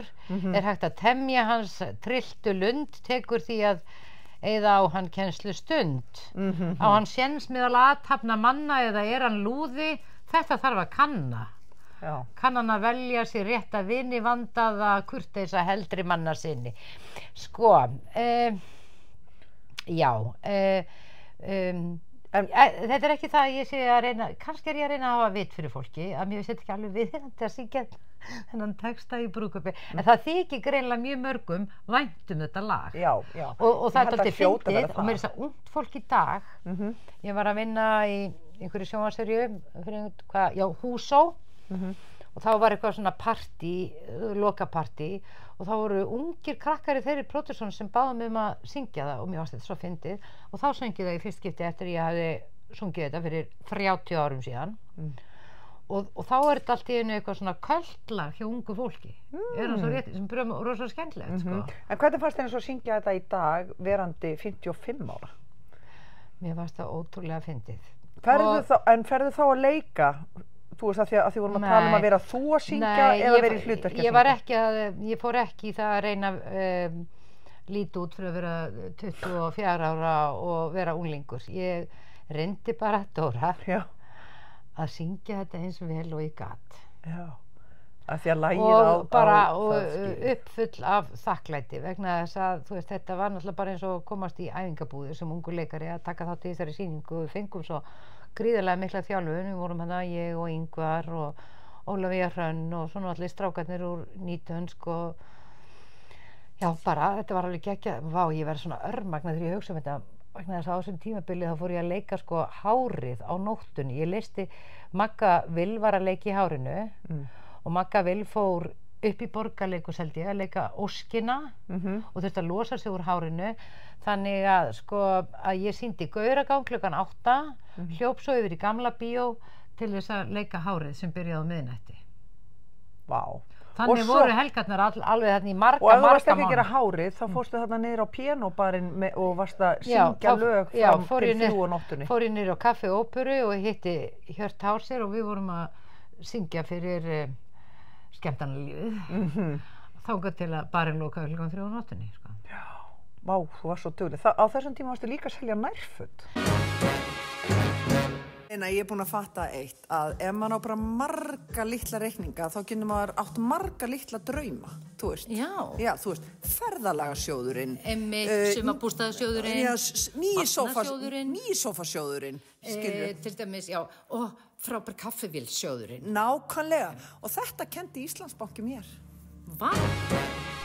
Er hægt að temja hans trylltu lund? Tekur því að eyða á hann kennslu stund? Á hann séns meðal athafna manna eða er hann lúði? Þetta þarf að kanna. Kann hann að velja sér rétta vini vandaða kurteisa heldri manna sinni. Sko, já, þetta er ekki það að ég sé að reyna, kannski er ég að reyna að hafa vit fyrir fólki, að mér finnst þetta ekki alveg viðeigandi að syngja þennan texta í brúðkaupi. En það þykir greinilega mjög mörgum vænt þetta lag. Já. Og það er alltaf fyndið og það. mér þess að ungt fólk í dag, ég var að vinna í einhverju sjónvarpsseríu, Húsó, og þá var eitthvað svona partí, lokapartí, og þá voru ungir krakkar í þeirri pródússon sem báðu mig að syngja það og mér varst þetta svo fyndið og þá söng ég það í fyrst skipti eftir ég hafði sungið þetta fyrir 30 árum síðan og þá er þetta allt í einu eitthvað svona kvöldlag hjá ungu fólki svo rétt, sem byrja rosa skemmtilegt sko. En hvernig fannst þér eins og syngja þetta í dag verandi 55 ára? Mér fannst það ótrúlega fyndið. Ferðu þá að leika? Þú veist að því vorum að tala að vera þú að syngja eða vera í hlutverki að syngja? Ég fór ekki í það að reyna líti út fyrir að vera 24 ára og vera unglingur. Ég reyndi bara Dóra að syngja þetta eins vel og ég gat. Já, að því að lagið og uppfull af þakklæti vegna þess að þú veist þetta var náttúrulega bara eins og komast í æfingabúðir sem ungur leikari að taka þátt í þessari sýningu og við fengum svo gríðarlega mikla þjálfun, við vorum ég og Ingvar og Ólafía Hrönn og svona allir strákarnir úr Nýtönsk og já bara, þetta var alveg geggjað, ég verði svona örmagna þegar ég hugsa þetta vegna þess að á þessum tímabili þá fór ég að leika sko hárið á nóttunni, ég leisti Magga Vill var að leika í hárinu og Magga Vill fór upp í Borgarleikhús held ég að leika Óskina og þurfti að losa sig úr hárinu þannig að sko að ég sýndi gauragang klukkan 8 hljóp svo yfir í Gamla bíó til þess að leika hárið sem byrjaði á miðnætti. Vá. Þannig voru helgarnar alveg þarna í marga og ef þú varst ekki mánuði. að gera hárið þá fórstu þarna niður á píanóbarinn og varst að syngja lög fram til 3 á nóttunni. Fór ég niður á Kaffi Óperu og hitti Hjört Hársér og við vorum að syngja fyrir skemmtanalífið þangað til að barinn lokaði klukkan 3 á nóttunni sko. Já, vá, þú varst svo dugleg. Á þessum tíma varstu líka að selja nærföt. Ég er búin að fatta eitt að ef maður á bara marga litla reikninga þá getur maður átt marga litla drauma, þú veist. Já, þú veist, ferðalagasjóðurinn, sumarbústaðasjóðurinn, nýsófasjóðurinn, til dæmis, já, og frábær kaffivélsjóðurinn. Nákvæmlega, og þetta kenndi Íslandsbanki mér. Vá!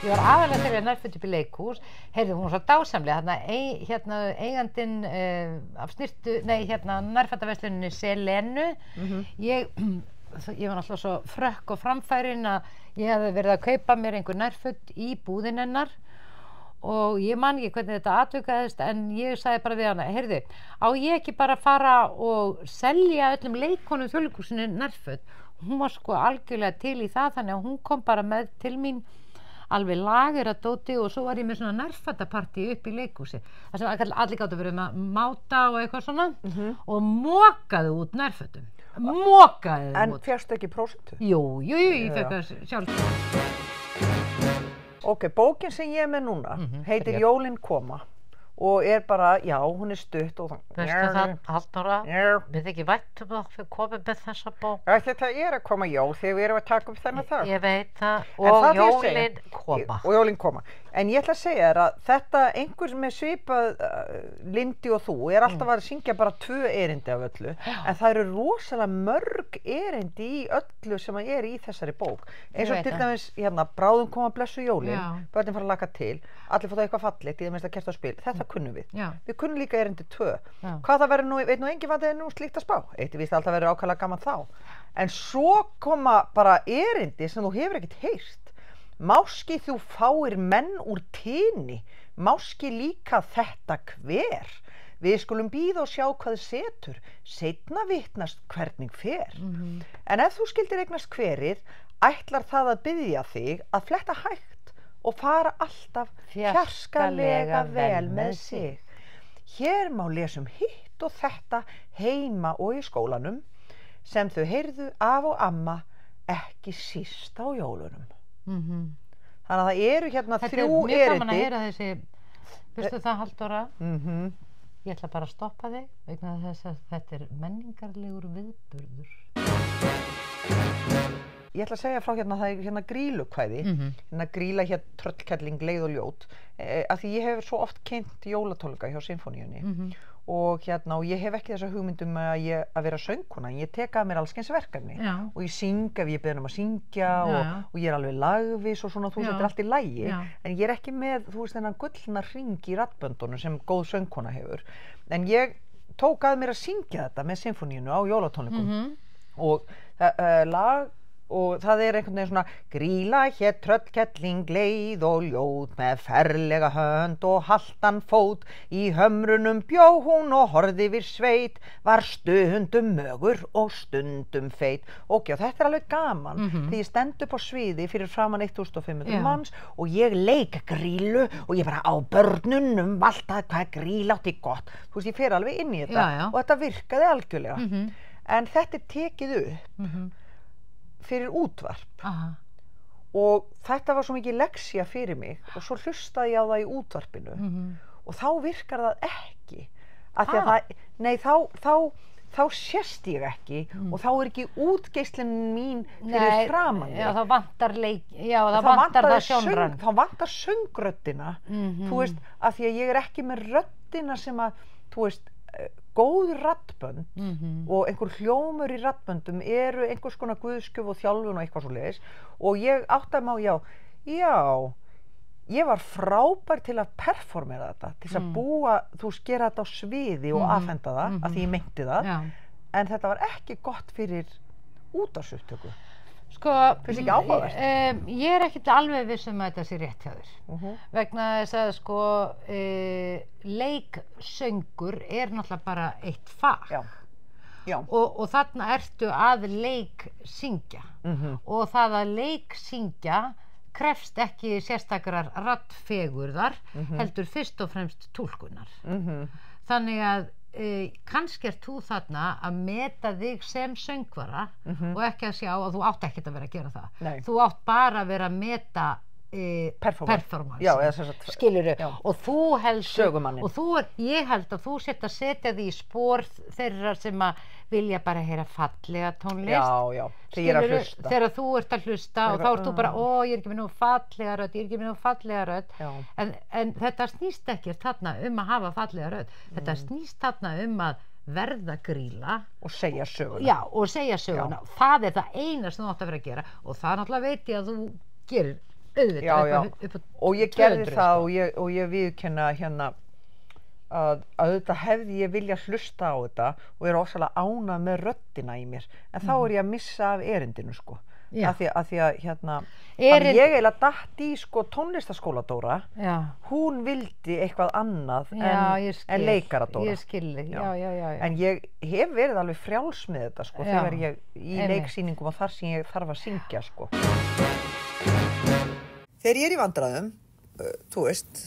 Ég var aðalega þegar ég nærföt upp í leikhús, heyrðu hún var svo dásamlega, eigandinn af nærfötaversluninni Selenu, ég var náttúrulega svo frökk og framfærin að ég hefði verið að kaupa mér einhver nærföt í búðin hennar og ég man ekki hvernig þetta atvikaðist en ég sagði bara við hana, heyrðu, á ég ekki bara að fara og selja öllum leikonum Þjóðleikhúsinu nærföt? Hún var sko algjörlega til í það þannig að hún kom bara með til mín alveg lager að dóti og svo var ég með svona nærfatapartí upp í leikhúsi þar sem allir gáttu verið með máta og eitthvað svona og mokaði út nærfötum mokaði þeim út. En fékkstu ekki prósentu? Jú, ég fekk það sjálf. Ok, bókin sem ég er með núna heitir Jólin koma og bara, já, hún er stutt og veistu það, Halldóra, við ekki vænt að við komum með þessa bók. Þetta er að koma jól þegar við erum að taka upp þennan þar. Ég veit það, og jólin koma. Og jólin koma. En ég ætla að segja þér að þetta, einhver með svipað Lindi og þú, er alltaf að syngja bara 2 erindi af öllu, en það eru rosalega mörg erindi í öllu sem er í þessari bók. Eins og til dæmis, bráðum koma blessu jólin, börnin fara að laka til, allir fá það eitthvað fallegt í það minnsta kerta á spil. Þetta kunnum við. Við kunnum líka erindi 2. Hvað það verður nú, veit nú enginn hvað það er nú slíkt að spá. Eitt víst alltaf verður ákaflega gaman þá. En svo koma bara erindi sem þú hefur ekkert heyrt. Máski þú fáir menn úr tíni, máski líka þetta hver. Við skulum bíða og sjá hvað setur, seinna vitnast hvernig fer. En ef þú skildir eignast hverið, ætlar það að biðja þig að fletta hægt og fara alltaf fjarskalega vel með sig. Hér má lesum hitt og þetta heima og í skólanum sem þau heyrðu af og amma ekki síst á jólunum. Þannig að það eru hérna 3 erindi. Þetta er mjög gaman að heyra þessi, veistu það Halldóra? Ég ætla bara að stoppa þig vegna þess að þetta er menningarlegur viðburður. Ég ætla að segja frá það er hérna grýlukvæði, grýla tröllkerling, leið og ljót, af því ég hef svo oft kynnt jólatónleika hjá Sinfóníunni og ég hef ekki þessa hugmyndum að vera söngkona, ég tek að mér alls kyns verkefni og ég syng ef ég beðin að syngja og ég alveg lagvis og svona, þetta allt í lagi en ég ekki með, þennan gullna hring í raddböndunum sem góð söngkona hefur en ég tók að mér að syngja þetta með sinfoníunu á jólatónleikum og lag og það einhvern veginn svona Grýla hét tröllkettling leið og ljót með ferlega hönd og haltan fót í hömrunum bjó hún og horfði yfir sveit var stundum mögur og stundum feit og þetta alveg gaman því ég stend upp á sviði fyrir framan 1500 manns og ég leik Grýlu og ég bara á börnunum valtaði hvað Grýla átti gott ég fer alveg inn í þetta og þetta virkaði algjörlega en þetta tekið upp fyrir útvarp og þetta var svo mikið leksía fyrir mig og svo hlustaði ég á það í útvarpinu og þá virkar það ekki af því að þá sést ég ekki og þá ekki útgeislun mín fyrir framan mig. Það vantar það vantar það sjónræn. Þá vantar söngröddina, af því að ég ekki með röddina sem að, góð raddbönd og einhver hljómur í raddböndum eru einhvers konar guðskjöf og þjálfun og eitthvað svoleiðis og ég áttaði mig á, ég var frábær til að performera þetta, til að búa, gera þetta á sviði og afhenda það, af því ég meinti það, en þetta var ekki gott fyrir útvarpsupptöku. Finnst ekki áhugavert? Ég ekkert alveg viss að þetta sé rétt hjá þér vegna þess að leiksöngur náttúrulega bara eitt fag og þarna ertu að leiksyngja og það að leiksyngja krefst ekki sérstakrar raddfegurðar heldur fyrst og fremst túlkunar þannig að kannski þú þarna að meta þig sem söngvara og ekki að sjá að þú átt ekkert að vera að gera það þú átt bara að vera að meta performance skilurðu og þú heldur og ég held að þú sett að setja því í spór þeirra sem að vilja bara heyra fallega tónlist þegar þú ert að hlusta og þá ert þú bara ég ekki með nú fallega rödd en þetta snýst ekki þarna að hafa fallega rödd þetta snýst þarna að verða Grýla og segja söguna það það eina sem þú átt að vera að gera og það náttúrulega veit ég að þú gerir og ég gerði það og ég viðurkenna að auðvitað hefði ég vilja hlusta á þetta og rosalega ánað með röddina í mér en þá ég að missa af erindinu af því að ég eiginlega datt í tónlistarskóla Dóra hún vildi eitthvað annað en leikara Dóra ég skilji en ég hef verið alveg frjáls með þetta þegar ég í leiksýningum og þar sem ég þarf að syngja Þegar ég í vandræðum, þú veist,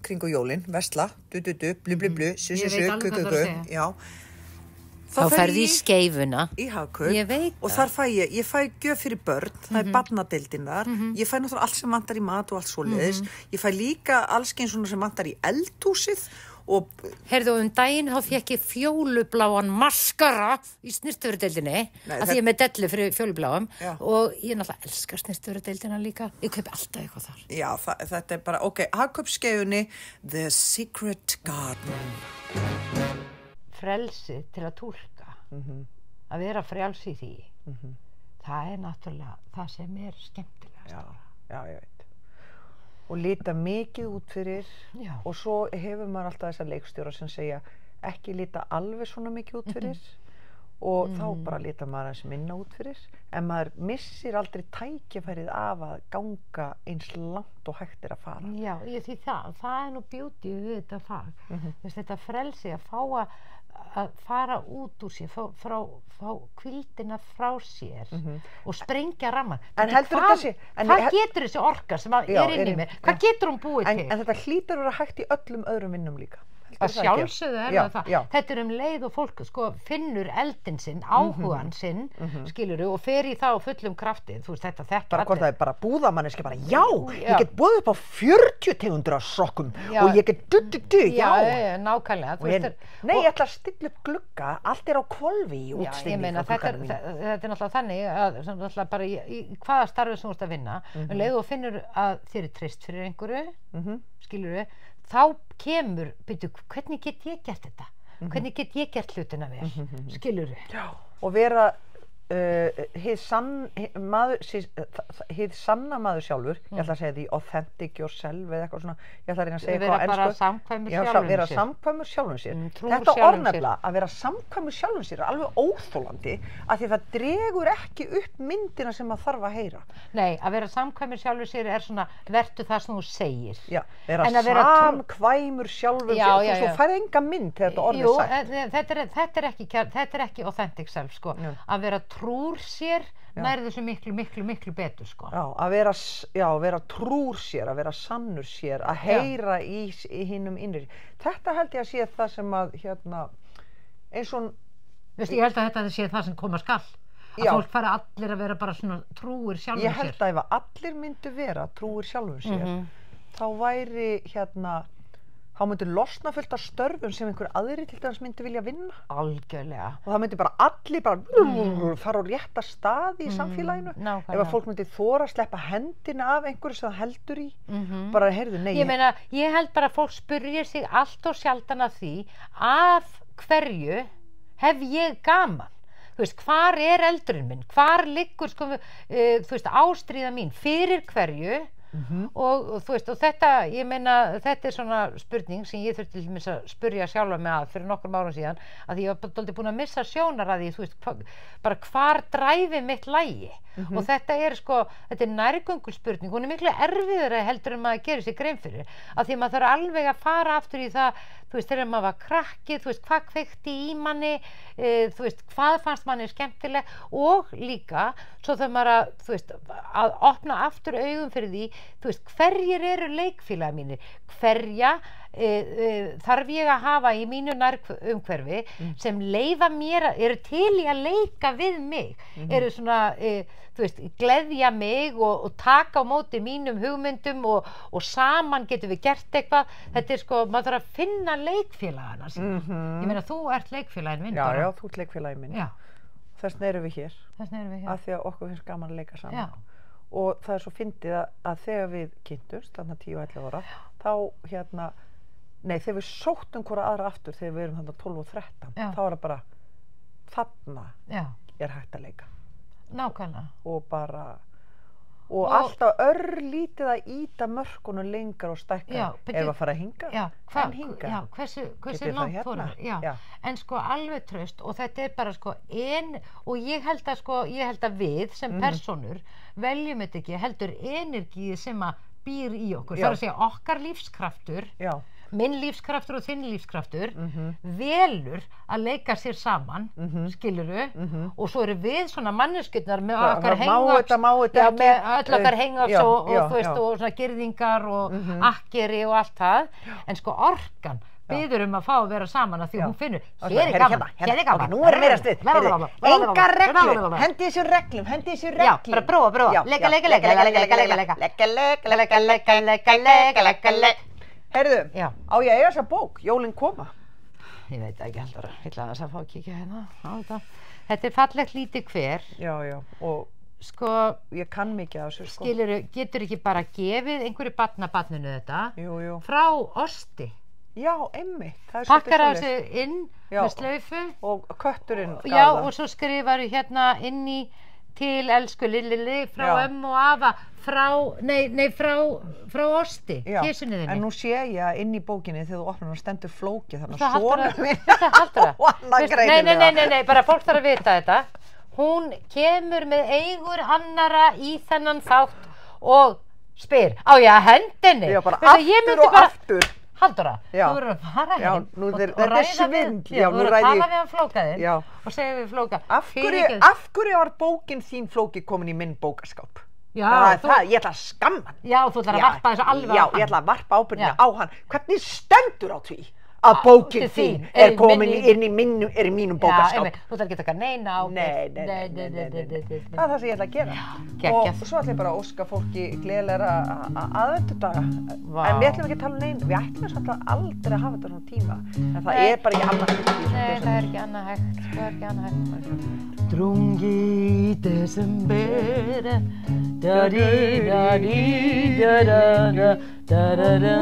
kringu jólin, vesla, blu, su, já. Þá ferði í Skeifuna. Í Hagkaup. Og þar fæ ég fæ gjöf fyrir börn, það barnadeildin þar. Ég fæ náttúrulega allt sem vantar í mat og allt svoleiðis. Ég fæ líka alls eins svona sem vantar í eldhúsið. Heyrðu, daginn þá fékk ég fjólubláan maskara í snyrtivörudeildinni að því ég með dellu fyrir fjólubláum og ég náttúrulega elskar snyrtivörudeildina líka ég kaupi alltaf eitthvað þar Já, þetta bara, Hagkaupskeifunni The Secret Garden Frelsi til að túlka að vera frjáls í því það náttúrulega það sem skemmtilegast Já, ég veit og lita mikið út fyrir og svo hefur maður alltaf þessa leikstjóra sem segja ekki lita alveg svona mikið út fyrir og þá bara lita maður eins minna út fyrir en maður missir aldrei tækifærið af að ganga eins langt og hægt að fara Já, því það nú beauty við þetta fag þetta frelsi að fá að fara út úr sér fá hvíldina frá sér og sprengja ramman hvað getur þessi orka sem inn í mér hvað getur hún búið til en þetta hlýtur að vera hægt í öllum öðrum vinnum líka að sjálfsögðu það þetta leið og fólk finnur eldin sinn áhugan sinn skilurðu og fer í það á fullum krafti þú veist þetta bara hvort það bara búðamanneski bara ég get boðið upp á 40 tegundir af sokkum og ég get nákvæmlega nei ég ætla að stilla upp glugga allt á hvolfi í útstillingu þetta náttúrulega þannig að náttúrulega bara í hvaða starfi sem þú ert að vinna leið og finnur að þér treyst fyrir einhverju skilurðu þá kemur, byrju, hvernig get ég gert þetta? hvernig get ég gert hlutina vel, skilurðu? Já, og vera hið sanna maður sjálfur, ég ætla að segja því authentic yourself eða eitthvað svona, ég ætla að reyna að segja eitthvað ensku. Vera samkvæmur sjálfum sér. Þetta orð nefnilega, að vera samkvæmur sjálfum sér er alveg óþolandi af því það dregur ekki upp myndina sem maður þarf að heyra. Nei, að vera samkvæmur sjálfum sér er svona, vertu það sem þú segir. Já, vera samkvæmur sjálfum sér, þú færði enga mynd þegar þetta orð er sagt. Þetta er ekki authentic self, sko, að vera trúr sér nærði þessu miklu betur, sko. Já, að vera trúr sér, að vera sannur sér, að heyra í hinum innri. Þetta held ég að sé það sem að, eins og... Veistu, ég held að þetta sé það sem koma skall. Að fólk fara allir að vera bara svona trúir sjálfum sér. Ég held að ef allir myndu vera trúir sjálfum sér, þá væri, þá myndi losna fullt af störfum sem einhver aðri til dæmis myndi vilja vinna. Algjörlega. Og það myndi bara allir fara á rétta staði í samfélaginu. Ef að fólk myndi þora að sleppa hendina af einhverju sem það heldur í, bara heyrðu, nei. Ég meina, ég held bara að fólk spurði sig allt og sjaldan að því að hverju hef ég gaman. Þú veist, hvar er eldurinn minn? Hvar liggur, sko, þú veist, ástríða mín? Fyrir hverju? Og þú veist, og þetta, ég meina, þetta er svona spurning sem ég þurfti til dæmis að spurja sjálfa mig að fyrir nokkrum árum síðan, að ég var dálítið búin að missa sjónar að því, þú veist, bara hvar dræfi mitt lagi. Og þetta er sko, þetta er nærgöngul spurning, hún er miklu erfiðari heldur en maður gerir sér grein fyrir, að því maður þarf alveg að fara aftur í það, þú veist, þegar maður var krakki, þú veist, hvað kveikti í manni, þú veist, hvað fannst manni skemmtileg, og líka, svo þegar maður að, þú veist, að opna aftur augum fyrir því, þú veist, hverjir eru leikfélagar mínir, hverja þarf ég að hafa í mínu nærumhverfi sem leyfa mér, eru til í að leika við mig, eru svona, þú veist, gleðja mig og taka á móti mínum hugmyndum og saman getum við gert eitthvað. Þetta er sko, maður þarf að finna leikfélagana sína. Ég meina, þú ert leikfélagin minn. Já, þú ert leikfélagin minn. Þess vegna erum við hér. Af því að okkur finnst gaman að leika saman. Og það er svo fyndið að þegar við kynntumst, þarna 10-11 ára, þá þegar við sóttum hvora aðra aftur þegar við erum þarna 12 og 13, þá er það bara, þarna er hægt að leika. Nákvæmlega. Og alltaf örlítið að íta mörkunum lengra og stækka ef að fara að hinga, en hinga. Já, hversu langt fórum við? Já, en sko alveg traust, og þetta er bara sko og ég held að við sem persónur veljum þetta ekki, heldur energíi sem að býr í okkur. Það er að segja okkar lífskraftur, minn lífskraftur og þinn lífskraftur, velur að leika sér saman, skilurðu, og svo eru við svona manneskjurnar með okkar hang-ups, með öll okkar hang-ups og þú veist, og svona girðingar og akkeri og allt það, en sko orkan biður að fá að vera saman að því hún finnur, hér er gaman, nú er meira stuð, enga reglum, hendi þessu reglum. Já, bara prófa, leika. Heyrðu, á ég að eiga þessa bók, Jólin koma? Ég veit ekki heldur, ég ætla að fá að kíkja hérna á þetta. Þetta er fallegt lítið hver. Já, og sko, ég kann mikið af þessu, sko. Skilurðu, getur ekki bara gefið einhverju barninu þetta? Jú. Frá osti. Já, einmitt. Pakkar á þessu inn með slaufu. Og kötturinn. Já, og svo skrifaru hérna inn í til elsku Lilli frá ömmu og afa frá osti, kísunni þinni. En nú sé ég að inn í bókinni þegar þú opnar og stendur flókið þarna sonur minn. Nei, bara fólk þarf að vita þetta. Hún kemur með eigur annara í þennan þátt og spyr, á ég að hendinni? Já, bara aftur og aftur. Halldóra, þú verður að fara inn og ræða við hann flókaðinn og segja við flóka. Af hverju var bókin þín flóki komin í minn bókaskáp? Ég ætla að skamma hann. Já, þú ætlar að varpa þessu alveg á hann. Já, ég ætla að varpa ábyrgðina á hann. Hvernig stendur á því að bókin þín er komin inn í mínum bókaskáp? Já, þú ætlar ekki að taka neina ábyrgð. Nei. Það er það sem ég ætla að gera. Og svo ætla ég bara að óska fólki gleðilegra aðventudaga. En við ætlum ekki að tala um neina. Við ætlum alltaf aldrei að hafa þetta svona tíma. En það er bara ekki annað hægt. Nei, það er ekki annað hægt. Drungi desember, da-di-da-di-da-da-da, da-da-da.